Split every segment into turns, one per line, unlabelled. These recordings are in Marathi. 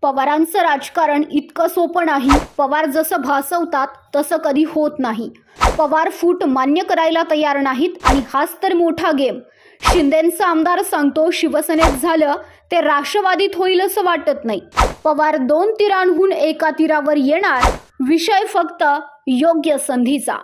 पवारांचं राजकारण इतकं सोपं नाही. पवार जसं भासवतात तसं कधी होत नाही. पवार फूट मान्य करायला तयार नाहीत आणि हाच तर मोठा गेम. शिंदेंचा आमदार सांगतो शिवसेनेत झालं ते राष्ट्रवादीत होईल असं वाटत नाही. पवार 2 तीरांहून एका तीरावर येणार. विषय फक्त योग्य संधीचा.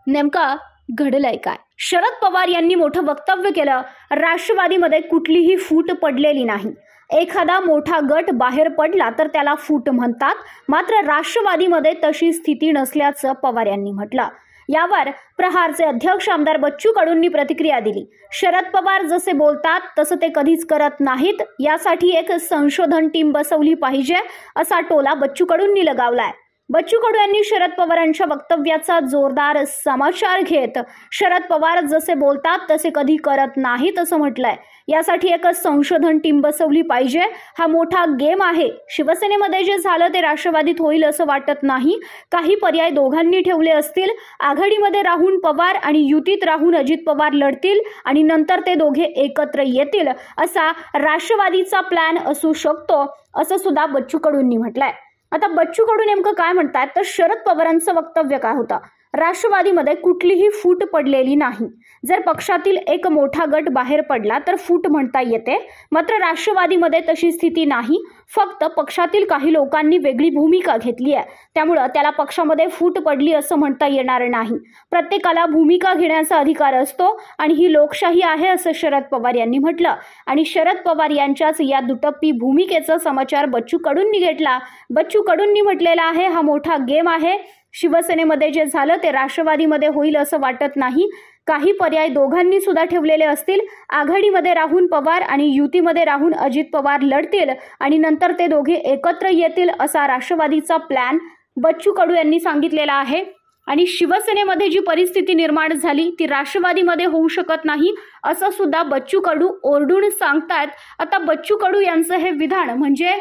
नेमका घडलंय काय? शरद पवार यांनी मोठं वक्तव्य केलं. राष्ट्रवादीमध्ये कुठलीही फूट पडलेली नाही. एखादा मोठा गट बाहेर पडला तर त्याला फूट म्हणतात. मात्र राष्ट्रवादीमध्ये तशी स्थिती नसल्याचं पवार यांनी म्हटलं. यावर प्रहारचे अध्यक्ष आमदार बच्चू कडूंनी प्रतिक्रिया दिली. शरद पवार जसे बोलतात तसं ते कधीच करत नाहीत. यासाठी एक संशोधन टीम बसवली पाहिजे असा टोला बच्चू कडूंनी लगावलाय. बच्चू कडू यांनी शरद पवारांच्या वक्तव्याचा जोरदार समाचार घेत शरद पवार जसे बोलतात तसे कधी करत नाहीत असं म्हटलंय. यासाठी एक संशोधन टीम बसवली पाहिजे. हा मोठा गेम आहे. शिवसेनेमध्ये जे झालं ते राष्ट्रवादीत होईल असं वाटत नाही. काही पर्याय दोघांनी ठेवले असतील. आघाडीमध्ये राहून पवार आणि युतीत राहून अजित पवार लढतील आणि नंतर ते दोघे एकत्र येतील असा राष्ट्रवादीचा प्लॅन असू शकतो असं सुद्धा बच्चू कडूंनी म्हटलंय. आता बच्चू कडू नेमकं काय म्हणतात तर शरद पवारांचं वक्तव्य काय होतं? राष्ट्रवादीमध्ये कुठलीही फूट पडलेली नाही. जर पक्षातील एक मोठा गट बाहेर पडला तर फूट म्हणता येते. मात्र राष्ट्रवादीमध्ये तशी स्थिती नाही. फक्त पक्षातील काही लोकांनी वेगळी भूमिका घेतली आहे. त्यामुळे त्याला पक्षामध्ये फूट पडली असं म्हणता येणार नाही. प्रत्येकाला भूमिका घेण्याचा अधिकार असतो आणि ही लोकशाही आहे असं शरद पवार यांनी म्हटलं. आणि शरद पवार यांच्याच या दुटप्पी भूमिकेचा समाचार बच्चू कडूंनी घेतला. बच्चू कडूंनी म्हटलेलं आहे हा मोठा गेम आहे. शिवसेनेमध्ये जे झालं ते राष्ट्रवादीमध्ये होईल असं वाटत नाही. काही पर्याय दोघांनी सुद्धा ठेवलेले असतील. आघाडीमध्ये राहून पवार आणि युतीमध्ये राहून अजित पवार लढतील आणि नंतर ते दोघे एकत्र येतील असा राष्ट्रवादीचा प्लॅन बच्चू कडू यांनी सांगितलेला आहे. आणि शिवसेनेमध्ये जी परिस्थिती निर्माण झाली ती राष्ट्रवादीमध्ये होऊ शकत नाही असं सुद्धा बच्चू कडू ओरडून सांगतात. आता बच्चू कडू यांचं हे विधान म्हणजे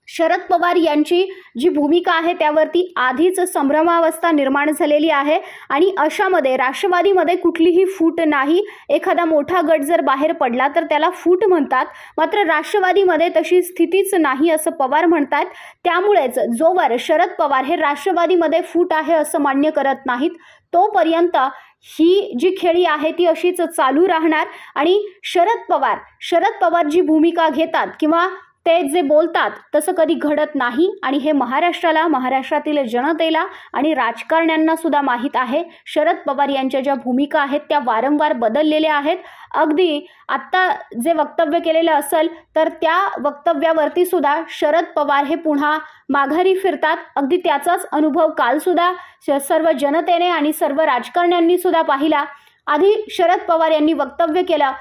शरद पवार यांची जी भूमिका आहे त्यावरती आधीच संभ्रमावस्था निर्माण झालेली आहे. आणि अशामध्ये राष्ट्रवादीमध्ये कुठलीही फूट नाही. एखादा मोठा गट जर बाहेर पडला तर त्याला फूट म्हणतात. मात्र राष्ट्रवादीमध्ये तशी स्थितीच नाही असं पवार म्हणतात. त्यामुळेच जोवर शरद पवार हे राष्ट्रवादीमध्ये फूट आहे असं मान्य करत नाहीत तोपर्यंत ही जी खेळी आहे ती अशीच चालू राहणार. आणि शरद पवार जी भूमिका घेतात किंवा ते जे बोलतात तसं कधी घडत नाही. आणि हे महाराष्ट्राला, महाराष्ट्रातील जनतेला आणि राजकारण्यांना सुद्धा माहीत आहे. शरद पवार यांच्या ज्या भूमिका आहेत त्या वारंवार बदललेल्या आहेत. अगदी आत्ता जे वक्तव्य केलेलं असेल तर त्या वक्तव्यावरती सुद्धा शरद पवार हे पुन्हा माघारी फिरतात. अगदी त्याचाच अनुभव काल सुद्धा सर्व जनतेने आणि सर्व राजकारण्यांनी सुद्धा पाहिला. आधी शरद पवार यांनी वक्तव्य केलं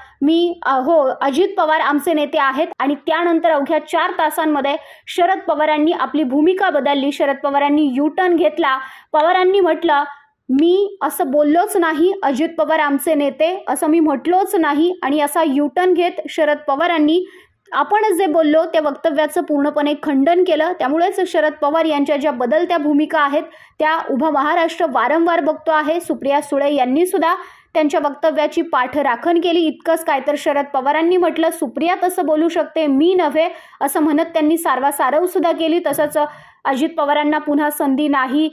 अजित पवार आमचे नेते आहेत. आणि त्यानंतर अवघ्या 4 तासांमध्ये शरद पवारांनी आपली भूमिका बदलली. शरद पवारांनी यू टर्न घेतला. पवारांनी म्हटलं मी असं बोललोच नाही, अजित पवार आमचे नेते असं मी म्हटलोच नाही. आणि असा यू टर्न घेत शरद पवारांनी आपण जे बोललो त्या वक्तव्याचं पूर्णपणे खंडन केलं. त्यामुळेच शरद पवार यांच्या ज्या बदलत्या भूमिका आहेत त्या उभा महाराष्ट्र वारंवार बघतो आहे. सुप्रिया सुळे यांनी सुद्धा त्यांच्या वक्तव्याची पाठराखण केली. इतकंच काय तर शरद पवारांनी म्हटलं सुप्रिया तसं बोलू शकते मी नव्हे असं म्हणत त्यांनी सारवासारव सुद्धा केली. तसंच अजित पवारांना पुन्हा संधी नाही.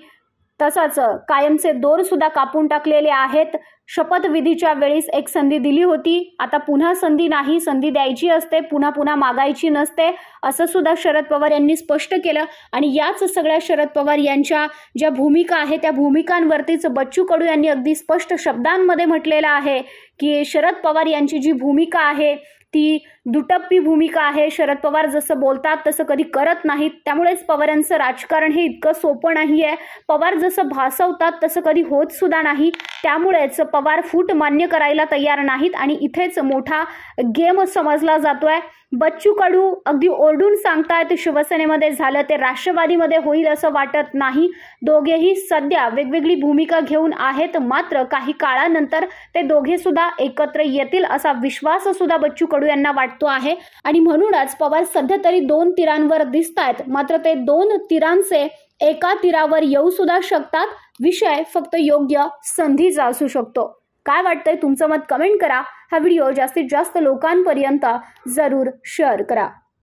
तसंच कायमचे दोर सुद्धा कापून टाकलेले आहेत. शपथविधीच्या वेळेस एक संधी दिली होती. आता पुन्हा संधी नाही. संधी द्यायची असते, पुन्हा मागायची नसते असं सुद्धा शरद पवार यांनी स्पष्ट केलं. आणि याच सगळ्या शरद पवार यांच्या ज्या भूमिका आहेत त्या भूमिकांवरतीच बच्चू कडू यांनी अगदी स्पष्ट शब्दांमध्ये म्हटलेलं आहे की शरद पवार यांची जी भूमिका आहे ती दुटप्पी भूमिका आहे. शरद पवार जसं बोलतात तसं कधी करत नाहीत. त्यामुळेच पवारांचं राजकारण हे इतकं सोपं नाही आहे. पवार जसं भासवतात तसं कधी होत सुद्धा नाही. त्यामुळेच पवार फूट मान्य करायला तयार नाहीत आणि इथेच मोठा गेम समजला जातोय. बच्चू कडू अगदी ओरडून सांगतायत शिवसेनेमध्ये झालं ते राष्ट्रवादीमध्ये होईल असं वाटत नाही. दोघेही सध्या वेगवेगळी भूमिका घेऊन आहेत. मात्र काही काळानंतर ते दोघे सुद्धा एकत्र येतील असा विश्वास सुद्धा बच्चू कडू यांना वाटतो आहे. आणि म्हणूनच पवार सध्या तरी 2 तीरांवर दिसतायत. मात्र ते 2 तीरांचे एका तीरावर येऊ सुद्धा शकतात. विषय फक्त योग्य संधीचा असू शकतो. काय वाटतंय तुमचं मत कमेंट करा. हा व्हिडिओ जास्तीत जास्त लोकांपर्यंत जरूर शेअर करा.